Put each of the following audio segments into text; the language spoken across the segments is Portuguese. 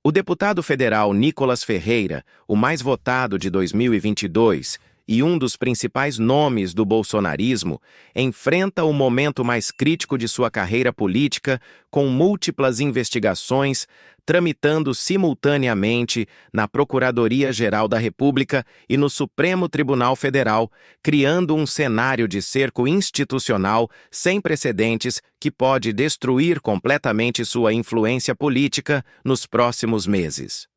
O deputado federal Nicolas Ferreira, o mais votado de 2022 e um dos principais nomes do bolsonarismo, enfrenta o momento mais crítico de sua carreira política, com múltiplas investigações tramitando simultaneamente na Procuradoria-Geral da República e no Supremo Tribunal Federal, criando um cenário de cerco institucional sem precedentes que pode destruir completamente sua influência política nos próximos meses.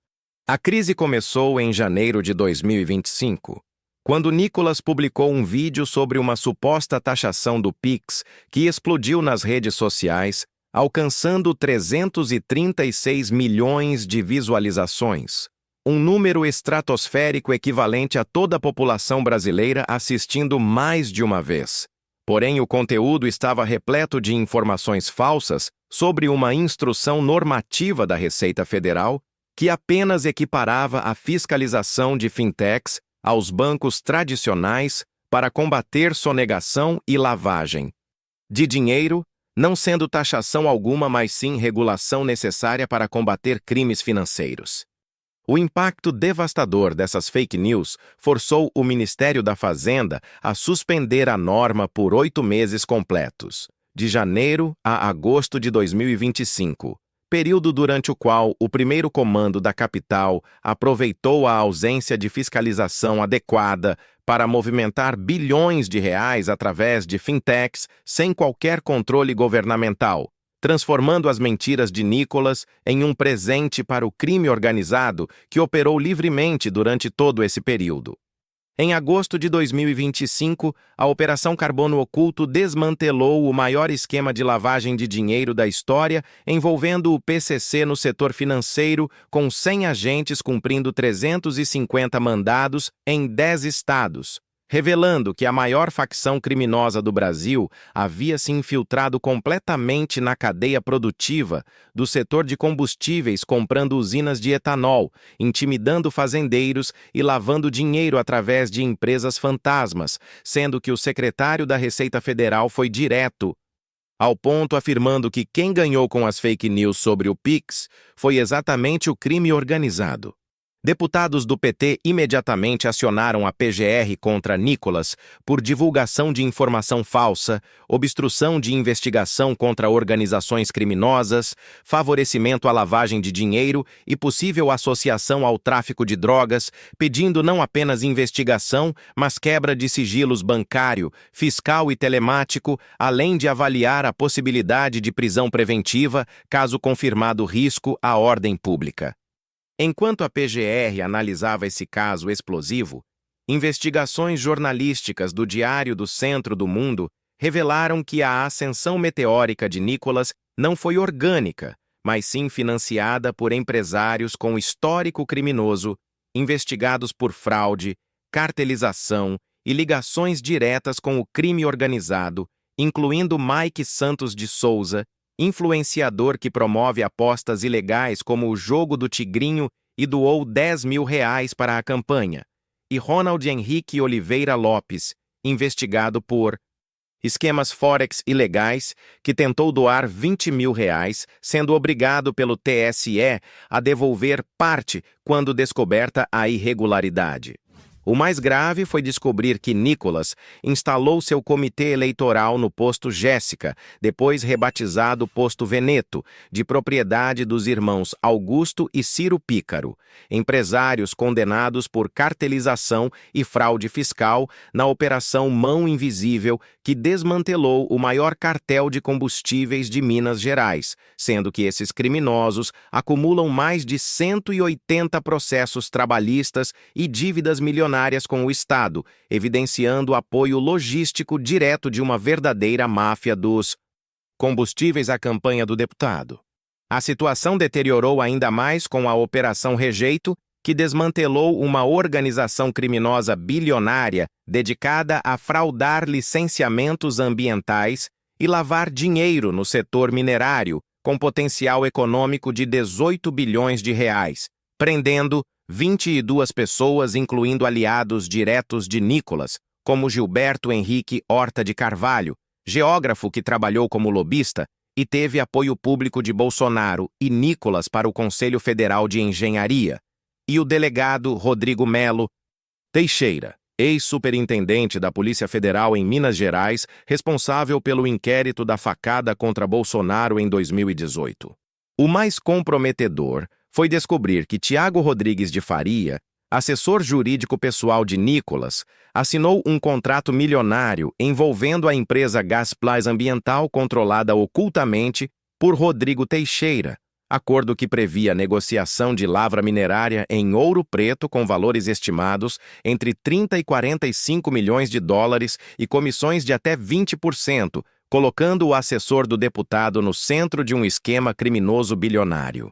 A crise começou em janeiro de 2025, quando Nicolas publicou um vídeo sobre uma suposta taxação do Pix que explodiu nas redes sociais, alcançando 336 milhões de visualizações, um número estratosférico equivalente a toda a população brasileira assistindo mais de uma vez. Porém, o conteúdo estava repleto de informações falsas sobre uma instrução normativa da Receita Federal que apenas equiparava a fiscalização de fintechs aos bancos tradicionais para combater sonegação e lavagem de dinheiro, não sendo taxação alguma, mas sim regulação necessária para combater crimes financeiros. O impacto devastador dessas fake news forçou o Ministério da Fazenda a suspender a norma por 8 meses completos, de janeiro a agosto de 2025, período durante o qual o primeiro comando da capital aproveitou a ausência de fiscalização adequada para movimentar bilhões de reais através de fintechs sem qualquer controle governamental, transformando as mentiras de Nicolas em um presente para o crime organizado que operou livremente durante todo esse período. Em agosto de 2025, a Operação Carbono Oculto desmantelou o maior esquema de lavagem de dinheiro da história, envolvendo o PCC no setor financeiro, com 100 agentes cumprindo 350 mandados em 10 estados, revelando que a maior facção criminosa do Brasil havia se infiltrado completamente na cadeia produtiva do setor de combustíveis, comprando usinas de etanol, intimidando fazendeiros e lavando dinheiro através de empresas fantasmas, sendo que o secretário da Receita Federal foi direto ao ponto, afirmando que quem ganhou com as fake news sobre o Pix foi exatamente o crime organizado. Deputados do PT imediatamente acionaram a PGR contra Nicolas por divulgação de informação falsa, obstrução de investigação contra organizações criminosas, favorecimento à lavagem de dinheiro e possível associação ao tráfico de drogas, pedindo não apenas investigação, mas quebra de sigilos bancário, fiscal e telemático, além de avaliar a possibilidade de prisão preventiva, caso confirmado risco à ordem pública. Enquanto a PGR analisava esse caso explosivo, investigações jornalísticas do Diário do Centro do Mundo revelaram que a ascensão meteórica de Nicolas não foi orgânica, mas sim financiada por empresários com histórico criminoso, investigados por fraude, cartelização e ligações diretas com o crime organizado, incluindo Mike Santos de Souza, influenciador que promove apostas ilegais como o jogo do Tigrinho e doou R$10 mil para a campanha, e Ronald Henrique Oliveira Lopes, investigado por esquemas forex ilegais, que tentou doar R$20 mil, sendo obrigado pelo TSE a devolver parte quando descoberta a irregularidade. O mais grave foi descobrir que Nicolas instalou seu comitê eleitoral no posto Jéssica, depois rebatizado posto Veneto, de propriedade dos irmãos Augusto e Ciro Pícaro, empresários condenados por cartelização e fraude fiscal na Operação Mão Invisível, que desmantelou o maior cartel de combustíveis de Minas Gerais, sendo que esses criminosos acumulam mais de 180 processos trabalhistas e dívidas milionárias com o Estado, evidenciando o apoio logístico direto de uma verdadeira máfia dos combustíveis à campanha do deputado. A situação deteriorou ainda mais com a Operação Rejeito, que desmantelou uma organização criminosa bilionária dedicada a fraudar licenciamentos ambientais e lavar dinheiro no setor minerário, com potencial econômico de R$18 bilhões, prendendo 22 pessoas, incluindo aliados diretos de Nicolas, como Gilberto Henrique Horta de Carvalho, geógrafo que trabalhou como lobista, e teve apoio público de Bolsonaro e Nicolas para o Conselho Federal de Engenharia, e o delegado Rodrigo Melo Teixeira, ex-superintendente da Polícia Federal em Minas Gerais, responsável pelo inquérito da facada contra Bolsonaro em 2018. O mais comprometedor foi descobrir que Tiago Rodrigues de Faria, assessor jurídico pessoal de Nicolas, assinou um contrato milionário envolvendo a empresa Gasplas Ambiental controlada ocultamente por Rodrigo Teixeira, acordo que previa a negociação de lavra minerária em Ouro Preto com valores estimados entre 30 e 45 milhões de dólares e comissões de até 20%, colocando o assessor do deputado no centro de um esquema criminoso bilionário.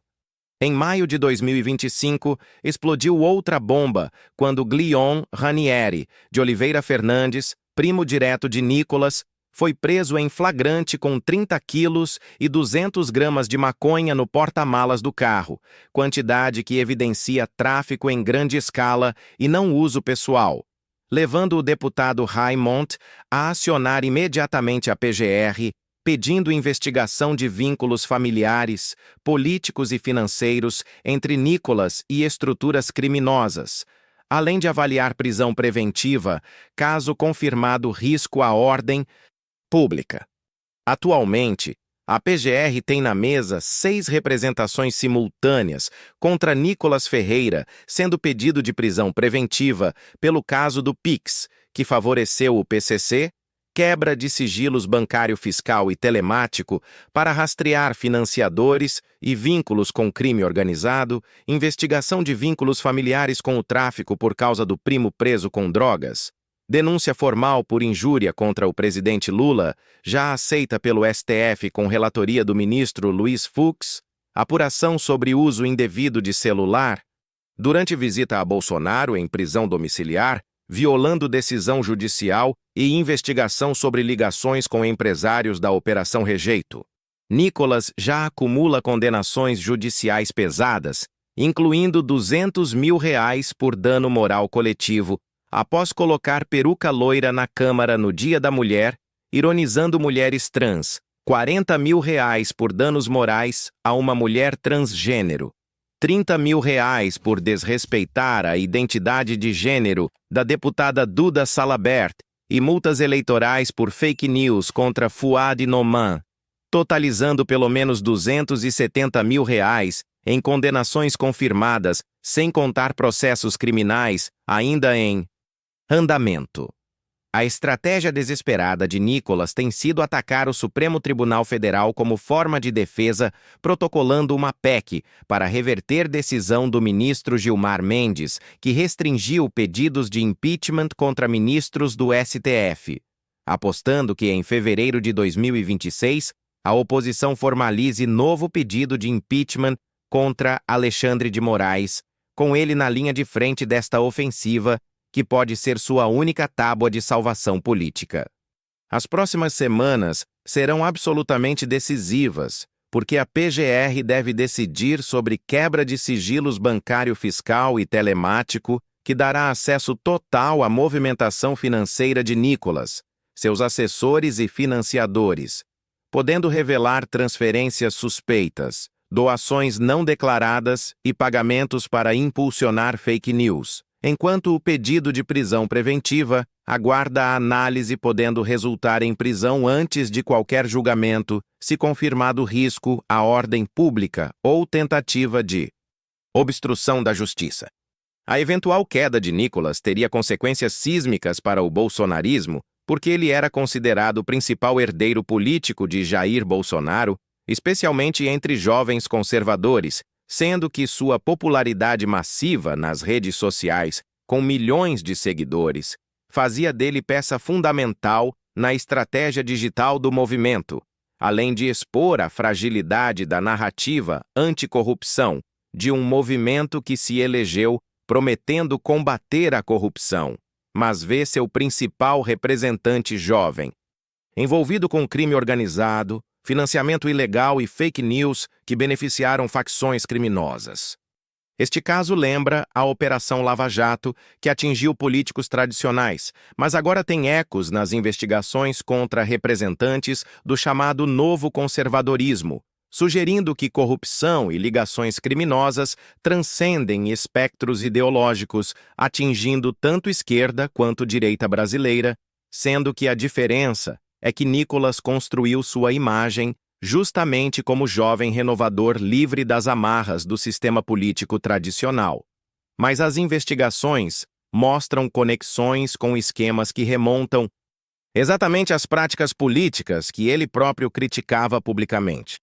Em maio de 2025, explodiu outra bomba quando Glion Ranieri, de Oliveira Fernandes, primo direto de Nicolas, foi preso em flagrante com 30 quilos e 200 gramas de maconha no porta-malas do carro, quantidade que evidencia tráfico em grande escala e não uso pessoal, levando o deputado Raymond a acionar imediatamente a PGR, pedindo investigação de vínculos familiares, políticos e financeiros entre Nicolas e estruturas criminosas, além de avaliar prisão preventiva, caso confirmado risco à ordem pública. Atualmente, a PGR tem na mesa 6 representações simultâneas contra Nicolas Ferreira, sendo pedido de prisão preventiva pelo caso do Pix, que favoreceu o PCC, quebra de sigilos bancário fiscal e telemático para rastrear financiadores e vínculos com crime organizado, investigação de vínculos familiares com o tráfico por causa do primo preso com drogas, denúncia formal por injúria contra o presidente Lula, já aceita pelo STF com relatoria do ministro Luiz Fux, apuração sobre uso indevido de celular, durante visita a Bolsonaro em prisão domiciliar, violando decisão judicial e investigação sobre ligações com empresários da Operação Rejeito. Nicolas já acumula condenações judiciais pesadas, incluindo R$200 mil por dano moral coletivo, após colocar peruca loira na Câmara no Dia da Mulher, ironizando mulheres trans, R$40 mil por danos morais a uma mulher transgênero, R$30 mil por desrespeitar a identidade de gênero da deputada Duda Salabert e multas eleitorais por fake news contra Fouad Noman, totalizando pelo menos R$270 mil em condenações confirmadas, sem contar processos criminais ainda em andamento. A estratégia desesperada de Nicolas tem sido atacar o Supremo Tribunal Federal como forma de defesa, protocolando uma PEC para reverter decisão do ministro Gilmar Mendes, que restringiu pedidos de impeachment contra ministros do STF, apostando que em fevereiro de 2026 a oposição formalize novo pedido de impeachment contra Alexandre de Moraes, com ele na linha de frente desta ofensiva, que pode ser sua única tábua de salvação política. As próximas semanas serão absolutamente decisivas, porque a PGR deve decidir sobre quebra de sigilos bancário fiscal e telemático, que dará acesso total à movimentação financeira de Nicolas, seus assessores e financiadores, podendo revelar transferências suspeitas, doações não declaradas e pagamentos para impulsionar fake news, enquanto o pedido de prisão preventiva aguarda a análise, podendo resultar em prisão antes de qualquer julgamento, se confirmado risco à ordem pública ou tentativa de obstrução da justiça. A eventual queda de Nicolas teria consequências sísmicas para o bolsonarismo, porque ele era considerado o principal herdeiro político de Jair Bolsonaro, especialmente entre jovens conservadores, sendo que sua popularidade massiva nas redes sociais, com milhões de seguidores, fazia dele peça fundamental na estratégia digital do movimento, além de expor a fragilidade da narrativa anticorrupção de um movimento que se elegeu prometendo combater a corrupção, mas vê seu principal representante jovem, envolvido com crime organizado, financiamento ilegal e fake news que beneficiaram facções criminosas. Este caso lembra a Operação Lava Jato, que atingiu políticos tradicionais, mas agora tem ecos nas investigações contra representantes do chamado novo conservadorismo, sugerindo que corrupção e ligações criminosas transcendem espectros ideológicos, atingindo tanto esquerda quanto direita brasileira, sendo que a diferença é que Nicolas construiu sua imagem justamente como jovem renovador livre das amarras do sistema político tradicional. Mas as investigações mostram conexões com esquemas que remontam exatamente às práticas políticas que ele próprio criticava publicamente.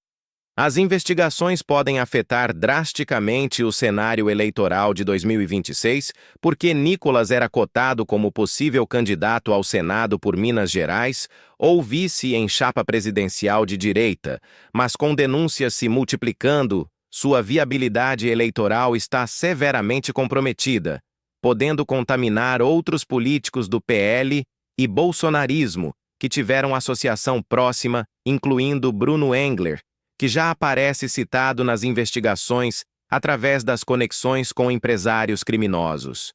As investigações podem afetar drasticamente o cenário eleitoral de 2026, porque Nicolas era cotado como possível candidato ao Senado por Minas Gerais ou vice em chapa presidencial de direita, mas com denúncias se multiplicando, sua viabilidade eleitoral está severamente comprometida, podendo contaminar outros políticos do PL e bolsonarismo que tiveram associação próxima, incluindo Bruno Engler, que já aparece citado nas investigações através das conexões com empresários criminosos.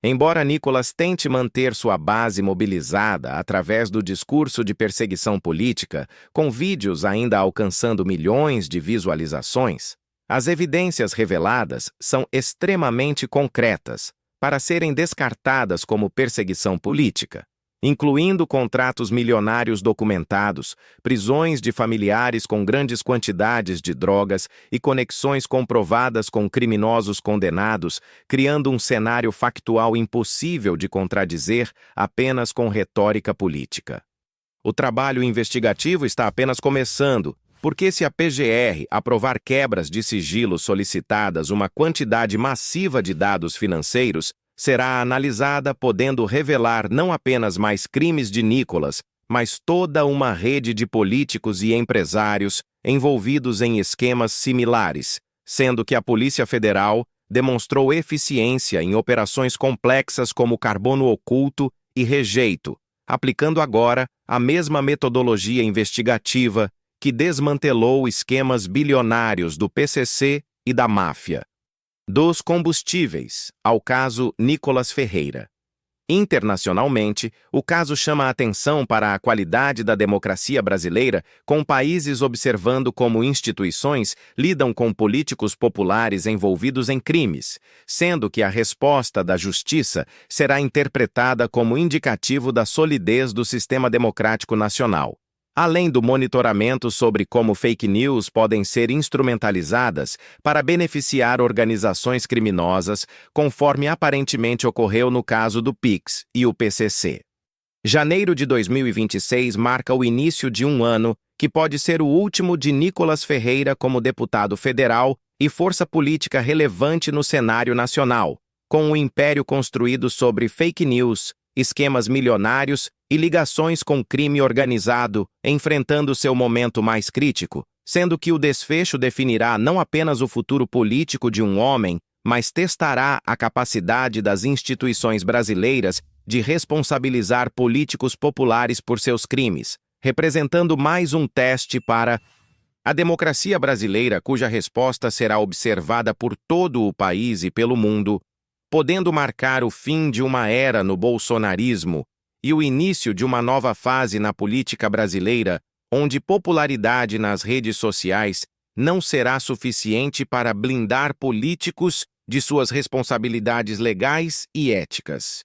Embora Nicolas tente manter sua base mobilizada através do discurso de perseguição política, com vídeos ainda alcançando milhões de visualizações, as evidências reveladas são extremamente concretas para serem descartadas como perseguição política, incluindo contratos milionários documentados, prisões de familiares com grandes quantidades de drogas e conexões comprovadas com criminosos condenados, criando um cenário factual impossível de contradizer apenas com retórica política. O trabalho investigativo está apenas começando, porque se a PGR aprovar quebras de sigilo solicitadas uma quantidade massiva de dados financeiros, será analisada podendo revelar não apenas mais crimes de Nicolas, mas toda uma rede de políticos e empresários envolvidos em esquemas similares, sendo que a Polícia Federal demonstrou eficiência em operações complexas como carbono oculto e rejeito, aplicando agora a mesma metodologia investigativa que desmantelou esquemas bilionários do PCC e da máfia. Dos combustíveis ao caso Nicolas Ferreira. Internacionalmente, o caso chama a atenção para a qualidade da democracia brasileira, com países observando como instituições lidam com políticos populares envolvidos em crimes, sendo que a resposta da justiça será interpretada como indicativo da solidez do sistema democrático nacional. Além do monitoramento sobre como fake news podem ser instrumentalizadas para beneficiar organizações criminosas, conforme aparentemente ocorreu no caso do Pix e o PCC. Janeiro de 2026 marca o início de um ano que pode ser o último de Nicolas Ferreira como deputado federal e força política relevante no cenário nacional, com um império construído sobre fake news, esquemas milionários e ligações com crime organizado, enfrentando seu momento mais crítico, sendo que o desfecho definirá não apenas o futuro político de um homem, mas testará a capacidade das instituições brasileiras de responsabilizar políticos populares por seus crimes, representando mais um teste para a democracia brasileira, cuja resposta será observada por todo o país e pelo mundo, podendo marcar o fim de uma era no bolsonarismo e o início de uma nova fase na política brasileira, onde popularidade nas redes sociais não será suficiente para blindar políticos de suas responsabilidades legais e éticas.